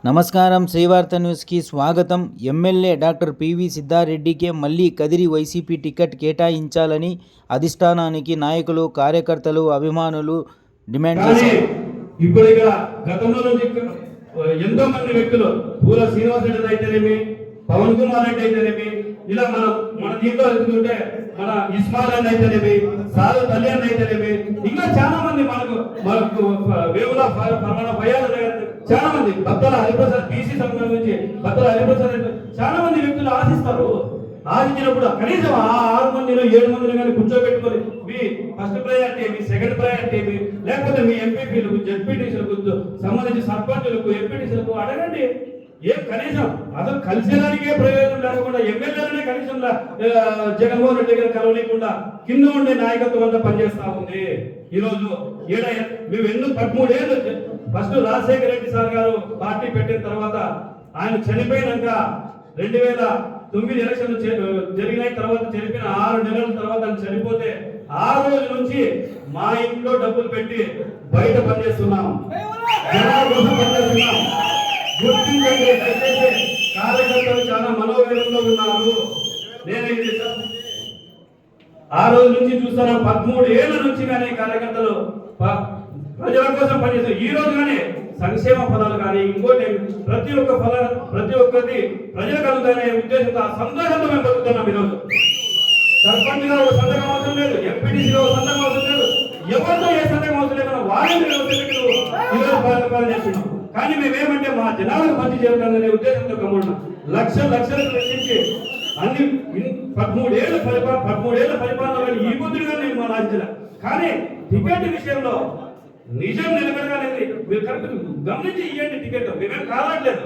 నమస్కారం, శ్రీవార్త న్యూస్కి స్వాగతం. ఎమ్మెల్యే డాక్టర్ పివి సిద్ధారెడ్డికే మళ్లీ కదిరి వైసీపీ టికెట్ కేటాయించాలని అధిష్టానానికి నాయకులు, కార్యకర్తలు, అభిమానులు డిమాండ్ చేశారు. ఇప్పుడు ఇక గతంలో ఎంతో మంది వ్యక్తులు పూల శ్రీనివాసరెడ్డి అయితేనేమి, పవన్ కుమార్ రెడ్డి అయితేనేమి, ఇలా మన దీంట్లో ఎదుగుతుంటే మన ఇస్మాల్ అని అయితేనేమి, సారు కళ్యాణ్ అయితేనేమి, ఇంకా చాలా మంది మనకు వేముల పరమాణ భయాలు చాలా మంది, భక్తుల హరిప్రసాద్ బీసీ సంఘం నుంచి భక్తుల హరిప్రసాద్ చాలా మంది వ్యక్తులు ఆశిస్తారు. ఆశించినప్పుడు కనీసం ఆ 6 మందిని 7 మందిని కానీ కూర్చోబెట్టుకొని మీ ఫస్ట్ ప్రయారిటీ ఏమి, సెకండ్ ప్రయారిటీ ఏమి, లేకపోతే మీ ఎంపీపీలకు, జడ్పీటీసీలకు సంబంధించి సర్పంచులకు, ఎంపీటీసీలకు అడగండి. ఏం కనీసం అసలు కలిసేదానికే ప్రయోజనం లేకుండా ఎమ్మెల్యేలనే కనీసం జగన్మోహన్ రెడ్డి గారు కలవలేకుండా కింద ఉండే నాయకత్వం అంతా పనిచేస్తా ఉంది. ఈ రోజు మేము 13 ఏళ్ళు ఫస్ట్ రాజశేఖర రెడ్డి సార్ గారు పార్టీ పెట్టిన తర్వాత ఆయన చనిపోయినాక 2009 ఎలక్షన్లు జరిగిన తర్వాత చనిపోయిన 6 నెలల తర్వాత ఆయన చనిపోతే ఆ రోజు నుంచి మా ఇంట్లో డబ్బులు పెట్టి బయట పనిచేస్తున్నాం, జనాల కోసం పనిచేస్తున్నాం. గుర్తించండి దయచేసి. కార్యకర్తలు చాలా మనోవేదంలో ఉన్నారు. నేను ఆ రోజు నుంచి చూస్తాను, 13 ఏళ్ల నుంచి కానీ కార్యకర్తలు ప్రజల కోసం పనిచేస్తారు. ఈ రోజు కానీ సంక్షేమ ఫలాలు కానీ ఇంకోటి ప్రతి ఒక్కటి ప్రజలకు అందుతానే ఉద్దేశంతో ఆ సంతోషంతో మేము బతుకుతున్నాం. ఈరోజు సర్పంచ్ గా ఒక సంతకం అవసరం లేదు, ఎంపీటీసీగా ఒక సంతకం అవసరం లేదు, ఎవరితో ఏ సంతకం అవసరం లేకుండా వారంటీ ఈరోజు పనిచేస్తున్నాం. కానీ మేమేమంటే మా జనాలకు మంచి చేయాలనే ఉద్దేశంతో గమ్మున్నాం. లక్షలకు వెచ్చించి అన్ని 13 ఏళ్ల పరిపాలన ఈ బుద్ధుడుగా నేను మా రాజ్యం. కానీ టికెట్ విషయంలో నిజం నిలబడగానేది మీరు కరెక్ట్ గమనించి ఇవ్వండి. టికెట్ మేమేం కావట్లేదు,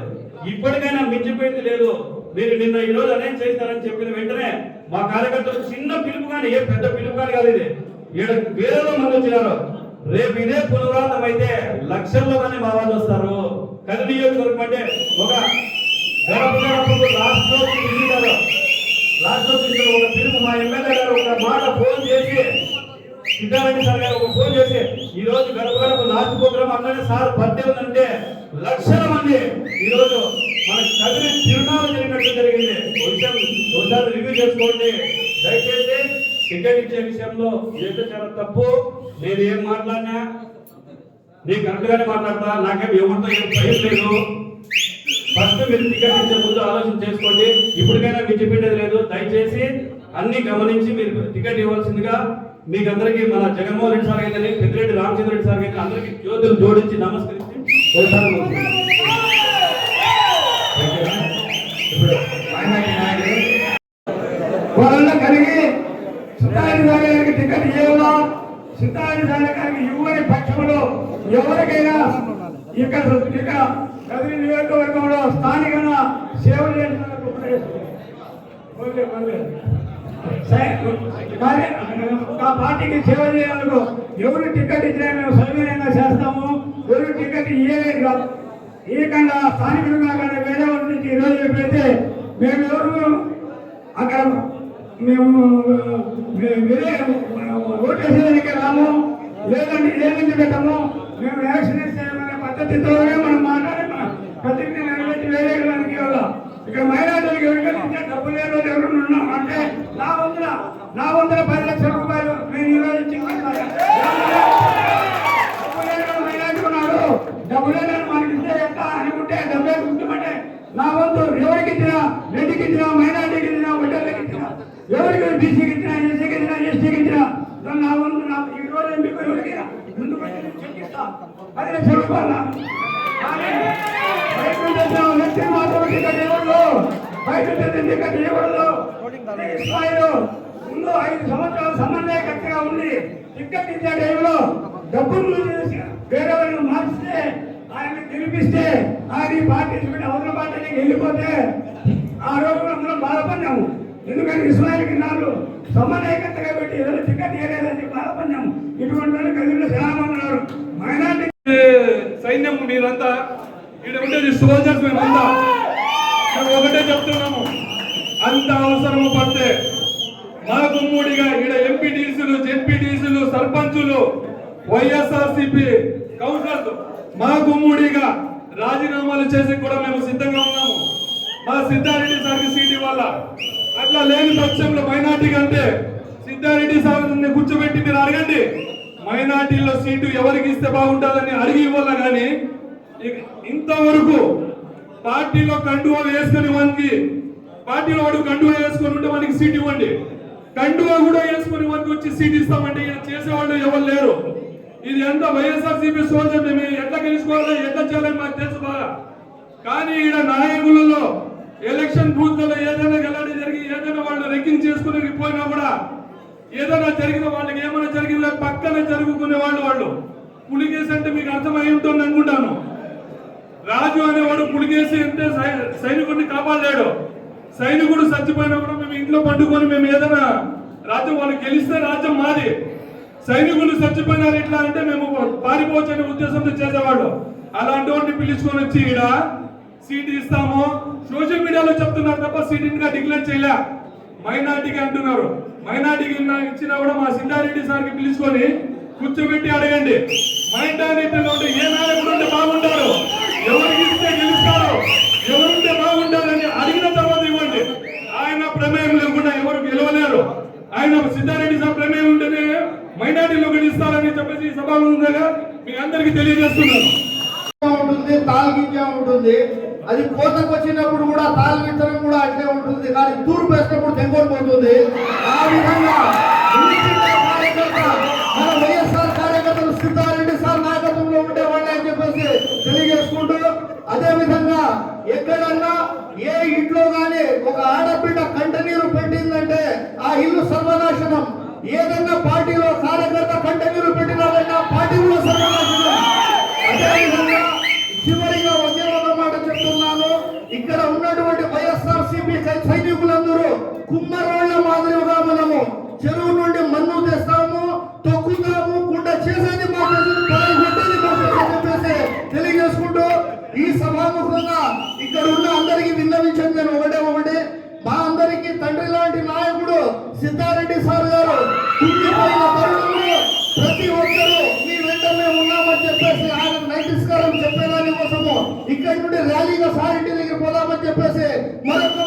ఇప్పటికైనా మించిపోయింది లేదు. మీరు నిన్న ఈ రోజు అనేం చేస్తారని చెప్పిన వెంటనే మా కార్యకర్తలు చిన్న పిలుపు కానీ, ఏ పెద్ద పిలుపు కానీ కాదు, ఇది 7 వేల మంది వచ్చినారు. రేపు ఇదే పునరావృతం అయితే లక్షల్లో కానీ మా వాళ్ళు వస్తారు. కదిరి నియోజకవర్గం అంటే ఒక లాస్ట్ ఒక పిలుపు మా ఎమ్మెల్యే గారు ఒక మాట ఫోన్ చేసి, సిద్ధారెడ్డి సార్ గారు ఒక ఫోన్ చేసి, ఈ రోజు గడప లాస్ట్ ప్రోగ్రామ్ అన్నది సార్ బర్త్డే ఉందంటే లక్షల మంది ఈ రోజు మన కదిరి తిరునాలు జరిగినట్టు జరిగింది. ఒకసారి రివ్యూ చేసుకోండి దయచేసి. టికెట్ ఇచ్చే విషయంలో ఏదో చాలా తప్పు. నేను ఏం మాట్లాడినా నేను కరెక్ట్ గానే మాట్లాడతా, నాకేం ఎవరితో ఏం భయం లేదు. ఫస్ట్ మీరు టికెట్ ఇచ్చే ముందు ఆలోచన చేసుకోండి. ఇప్పటికైనా మించిపోయేది లేదు. దయచేసి అన్ని గమనించి మీరు టికెట్ ఇవ్వాల్సిందిగా మీకు అందరికీ మన జగన్మోహన్ రెడ్డి సార్ అయితే, పెద్దిరెడ్డి రామచంద్ర రెడ్డి సార్ అయితే అందరికీ జ్యోతులు జోడించి నమస్కరించి వాళ్ళ కలిగి సిద్ధారెడ్డి సార్ గారికి టికెట్ ఇవ్వాలా, సిద్ధారెడ్డి సార్ గారికి ఇవ్వని పక్షంలో ఎవరికైనా ఇక్కడ కదిరి నియోజకవర్గంలో స్థానికంగా సేవ చేసిన పార్టీకి సేవ చేయాలకు ఎవరు టికెట్ ఇచ్చినా మేము సౌకర్యంగా చేస్తాము. ఎవరు టికెట్ ఇయ్యలేదు కాదు, ఏకంగా స్థానికులుగా కానీ వేరే వాళ్ళ నుంచి ఈరోజు ఎప్పుడైతే మేము ఎవరు అక్కడ మేము ఓటేసేదానికి రాము, లేదంటే ఏ నుంచి పెట్టము. మేము ఎలక్షన్ చేయాలనే పద్ధతితోనే మనం మాట్లాడి ప్రతిజ్ఞ నెరవేర్చి వేరే దానికి ఇక్కడ మైనార్టీలకు ఎవరికైనా డబ్బు లేని వాళ్ళు ఎవరు ఉన్నాం అంటే నా వంతున 10 లక్షల రూపాయలు నేను ఈరోజు డబ్బు లేని మైనార్టీ ఉన్నాడు, డబ్బు లేని మనకి ఇస్తే ఎంత అనుకుంటే డబ్బే ఉంటుందంటే నా వంతు ఎవరికి ఇచ్చినా, రెడ్డికి ఇచ్చినా, మైనార్టీకి ఇచ్చినా, ఒడ్డర్లకి ఇచ్చినా, ఎవరికి బీసీకి ఇచ్చినా, ఎస్సీకి ఇచ్చినా, ఎస్టీకి ఇచ్చినా నా వంతు ఈ రోజు మీకు ఎవరికి ముందుకు చెక్కిస్తా 10 లక్షల రూపాయల. వ్యక్తి మాత్రం టికెట్ ఇవ్వడు, బయట టికెట్ ఇవ్వడు. ముందు 5 సంవత్సరాలు సమన్వయకర్తగా ఉండి టికెట్ ఇచ్చే టైంలో డబ్బులు వేరే వాళ్ళని మార్చితే, ఆయన గెలిపిస్తే ఆయన ఈ పార్టీ అవతల పార్టీకి వెళ్ళిపోతే ఆ రోజు అందరం బాధపడినాము. ఎందుకంటే ఇస్మాయిల్కి నాలుగు సమన్వయకర్తగా పెట్టి ఏదైనా టికెట్ ఇవ్వలేదని బాధపడినాము. ఇటువంటి వాళ్ళు కదిరిలో చాలా మంది ఉన్నారు. మైనార్టీ సైన్యం మీరంతా ఇక్కడ ఉండేది సోల్జర్స్, మేమంతా ఒకటే చెప్తున్నాము, అంత అవసరము పడితే మా గుమ్మడిగా ఇక్కడ ఎంపీటీసీలు, జెడ్పీటీసీలు, సర్పంచులు, వైఎస్ఆర్సీపీ కౌన్సిలర్స్ మా గుమ్మడిగా రాజీనామాలు చేసి కూడా మేము సిద్ధంగా ఉన్నాము. మా సిద్ధారెడ్డి సార్కి సీట్ ఇవ్వాలా. అట్లా లేని పక్షంలో మైనార్టీ కంటే సిద్ధారెడ్డి సార్ని కూర్చోబెట్టి మీరు అడగండి, మైనార్టీలో సీటు ఎవరికి ఇస్తే బాగుంటుందని అడిగి ఇవ్వాలా. కానీ ఇంతవరకు పార్టీలో కండువా వేసుకుని వానికి, పార్టీలో వాడు కండువా వేసుకొని ఉంటే వానికి సీట్ ఇవ్వండి, కండువా కూడా వేసుకుని వానికి వచ్చి సీట్ ఇస్తామంటే ఇలా చేసేవాళ్ళు ఎవరు లేరు. ఇది ఎంత వైఎస్ఆర్సీపీ సోల్జర్ మేము ఎట్లా గెలుచుకోవాలో ఎట్లా చేయాలని మాకు తెలుసు బాగా. కానీ ఈడ నాయకులలో ఎలక్షన్ బూత్లలో ఏదైనా గెలాడి జరిగి ఏదైనా వాళ్ళు రెక్కింగ్ చేసుకుని పోయినా కూడా ఏదైనా జరిగిన వాళ్ళకి ఏమైనా జరిగిందో పక్కన జరుగుకునే వాళ్ళు పులిగేసి అంటే మీకు అర్థమై ఉంటుంది అనుకుంటాను. రాజు అనేవాడు పులిగేసి అంటే సైనికుడిని కాపాడలేడు. సైనికుడు చచ్చిపోయినా కూడా మేము ఇంట్లో పండుకొని మేము ఏదైనా రాజ్యం వాళ్ళు గెలిస్తే రాజ్యం మాది, సైనికులు చచ్చిపోయినారు ఇట్లా అంటే మేము పారిపోవచ్చనే ఉద్దేశంతో చేసేవాళ్ళు. అలాంటి వాడిని పిలుచుకొని వచ్చి ఈడ సీట్ ఇస్తాము సోషల్ మీడియాలో చెప్తున్నారు తప్ప సీట్ ఇంకా డిక్లేర్ చేయలే. మైనార్టీకి అంటున్నారు. మైనార్టీకి ఇచ్చినా కూడా మా సిద్ధారెడ్డి సార్కి పిలుచుకొని కూర్చోబెట్టి అడగండి, మైనార్టీలో ఉంటే ఏ నాయకుడు ఉంటే బాగుంటారు, ఎవరికి ఇస్తే గెలుస్తారు, ఎవరుంటే బాగుంటారని అడిగిన తర్వాత ఇవ్వండి. ఆయన ప్రమేయం లేకుండా ఎవరు గెలవలేరు. ఆయన సిద్ధారెడ్డి సార్ ప్రమేయం ఉంటేనే మైనార్టీలో గెలుస్తారని చెప్పేసి సభాముఖంగా మీ అందరికీ తెలియజేస్తున్నాను. ఉంటుంది, తాల్గింజ ఉంటుంది. అది కోతకు వచ్చినప్పుడు కూడా తాల్గించడం కూడా అట్లే ఉంటుంది. కానీ తూర్పు వేసినప్పుడు తెంగోడిపోతుంది. ఆ విధంగా మన వైఎస్ఆర్ కార్యకర్తలు సిద్ధారెడ్డి సార్ నాయకత్వంలో ఉండేవాళ్ళని అని చెప్పేసి తెలియజేసుకుంటూ, అదే విధంగా ఎక్కడన్నా ఏ ఇంట్లో గానీ ఒక ఆడబిడ్డ కంటనీరు పెట్టిందంటే ఆ ఇల్లు సర్వనాశనం. ఏదన్నా పార్టీలో కార్యకర్త కంటనీరు పెట్టినారంటే ఆ పార్టీ కూడా సర్వనాశనం. అదేవిధంగా చివరిగా ఒకే ఒక మాట చెప్తున్నాను, ఇక్కడ ఉన్నటువంటి వైఎస్ఆర్సీపీ సైనికులందరూ కుమ్మరోళ్ల మాదిరిగా మనము చెరువు నుండి మన్ను తెస్తాము, తొక్కుతాము, కుండ చేసేది మాకు చెప్పేసి తెలియజేసుకుంటూ, ఈ సభాముఖంగా ఇక్కడ ఉన్న అందరికీ విన్నవించింది నేను ఒకటి, మా అందరికీ తండ్రి లాంటి నాయకుడు సిద్ధారెడ్డి సార్ గారు కుంగిపోయిన తరుణంలో ప్రతి ఒక్కరూ మీ వెంట మేము ఉన్నామని చెప్పేసి ఆయన నైతిస్కారం చెప్పేదాని కోసము ఇక్కడ నుండి ర్యాలీగా సార్ ఇంటి దగ్గర పోదామని చెప్పేసి మరొక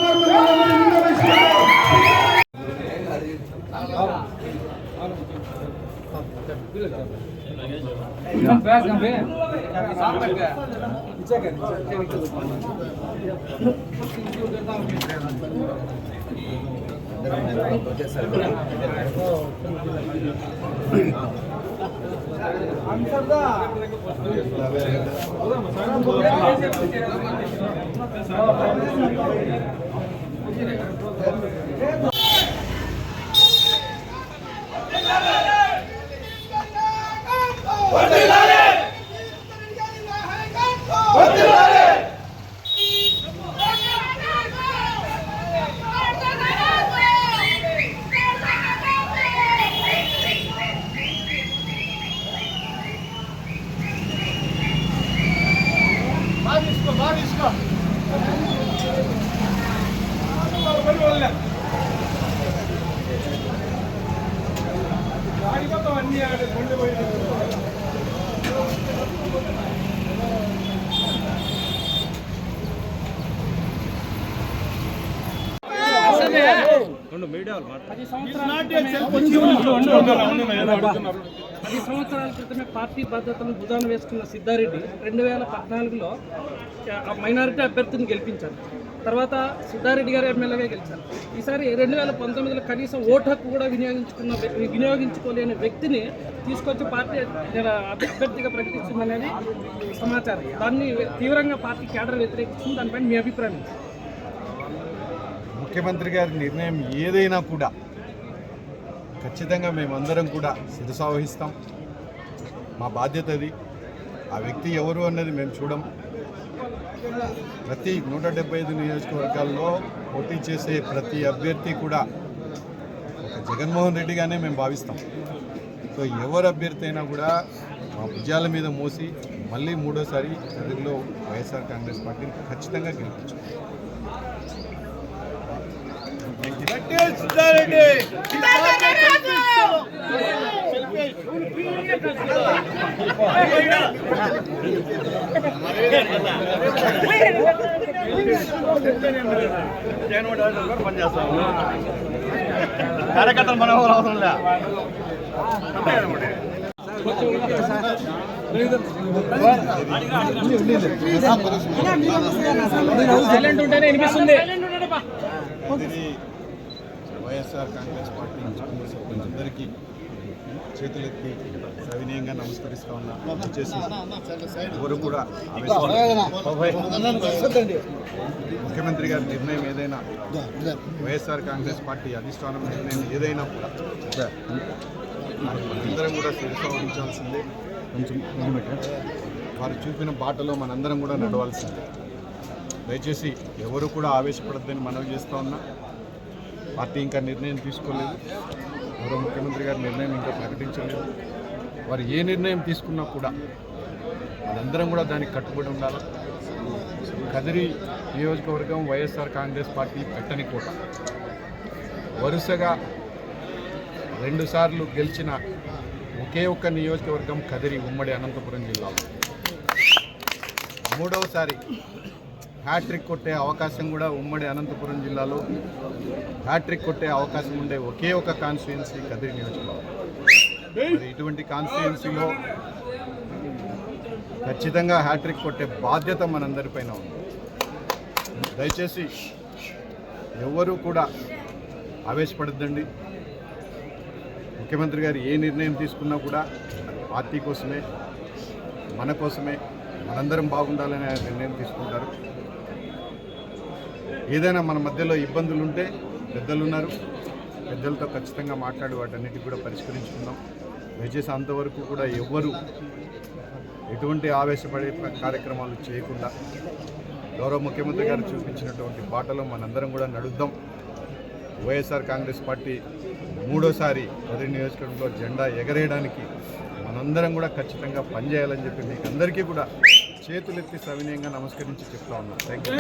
పది సంవత్సరాల క్రితమే పార్టీ బాధ్యతలను భుజాన వేసుకున్న సిద్ధారెడ్డి 2014లో మైనారిటీ అభ్యర్థిని గెలిపించారు. తర్వాత సిద్ధారెడ్డి గారు ఎమ్మెల్యేగా గెలిచారు. ఈసారి 2019లో కనీసం ఓటు హక్కు కూడా వినియోగించుకోలేని వ్యక్తిని తీసుకొచ్చి పార్టీ అభ్యర్థిగా ప్రకటిస్తుందనేది సమాచారం. దాన్ని తీవ్రంగా పార్టీ కేడర్ వ్యతిరేకిస్తుంది. దానిపైన మీ అభిప్రాయం? ముఖ్యమంత్రి గారి నిర్ణయం ఏదైనా కూడా ఖచ్చితంగా మేమందరం కూడా శిరసావహిస్తాం. మా బాధ్యత అది. ఆ వ్యక్తి ఎవరు అన్నది మేము చూడం. ప్రతి 175 నియోజకవర్గాల్లో పోటీ చేసే ప్రతి అభ్యర్థి కూడా ఒక జగన్మోహన్ రెడ్డిగానే మేము భావిస్తాం. సో ఎవరు అభ్యర్థి అయినా కూడా మా భుజాల మీద మోసి మళ్ళీ మూడోసారి తెలుగులో వైఎస్ఆర్ కాంగ్రెస్ పార్టీని ఖచ్చితంగా గెలిపించాం. కార్యకర్తలు మన అవసరం లే వైఎస్ఆర్ కాంగ్రెస్ పార్టీ సభ్యులందరికీ చేతులెత్తి సవినయంగా నమస్కరిస్తా ఉన్నా. వచ్చేసి ఎవరు కూడా ముఖ్యమంత్రి గారి నిర్ణయం ఏదైనా, వైఎస్ఆర్ కాంగ్రెస్ పార్టీ అధిష్టానం నిర్ణయం ఏదైనా కూడా మనందరం కూడా శిరసావహించాల్సిందే. వారు చూపిన బాటలో మనందరం కూడా నడవాల్సిందే. దయచేసి ఎవరు కూడా ఆవేశపడద్దని మనవి చేస్తూ ఉన్నా. పార్టీ ఇంకా నిర్ణయం తీసుకోలేదు. ఎవరో ముఖ్యమంత్రి గారి నిర్ణయం ఇంకా ప్రకటించలేదు. వారు ఏ నిర్ణయం తీసుకున్నా కూడా మనందరం కూడా దానికి కట్టుబడి ఉండాలి. కదిరి నియోజకవర్గం వైఎస్ఆర్ కాంగ్రెస్ పార్టీ పెట్టని కోట. వరుసగా 2 సార్లు గెలిచిన ఒకే ఒక్క నియోజకవర్గం కదిరి, ఉమ్మడి అనంతపురం జిల్లాలో. 3వసారి హ్యాట్రిక్ కొట్టే అవకాశం కూడా ఉమ్మడి అనంతపురం జిల్లాలో హ్యాట్రిక్ కొట్టే అవకాశం ఉండే ఒకే ఒక కాన్స్టిట్యుయెన్సీ కదిరి నియోజకవర్గం. మరి ఇటువంటి కాన్స్టిట్యుయెన్సీలో ఖచ్చితంగా హ్యాట్రిక్ కొట్టే బాధ్యత మనందరిపైన ఉంది. దయచేసి ఎవరూ కూడా ఆవేశపడద్దండి. ముఖ్యమంత్రి గారు ఏ నిర్ణయం తీసుకున్నా కూడా పార్టీ కోసమే, మన కోసమే, మనందరం బాగుండాలనే నిర్ణయం తీసుకుంటారు. ఏదైనా మన మధ్యలో ఇబ్బందులు ఉంటే పెద్దలున్నారు, పెద్దలతో ఖచ్చితంగా మాట్లాడి వాటన్నిటిని కూడా పరిష్కరించుకుందాం. దయచేసి అంతవరకు కూడా ఎవ్వరూ ఎటువంటి ఆవేశపడే కార్యక్రమాలు చేయకుండా గౌరవ ముఖ్యమంత్రి గారు చూపించినటువంటి బాటలో మనందరం కూడా నడుద్దాం. వైఎస్ఆర్ కాంగ్రెస్ పార్టీ 3వసారి కదిరి నియోజకవర్గంలో జెండా ఎగరేయడానికి మనందరం కూడా ఖచ్చితంగా పనిచేయాలని చెప్పి మీకు అందరికీ కూడా చేతులెత్తి సవినయంగా నమస్కరించి చెప్తా ఉన్నాం. Thank you.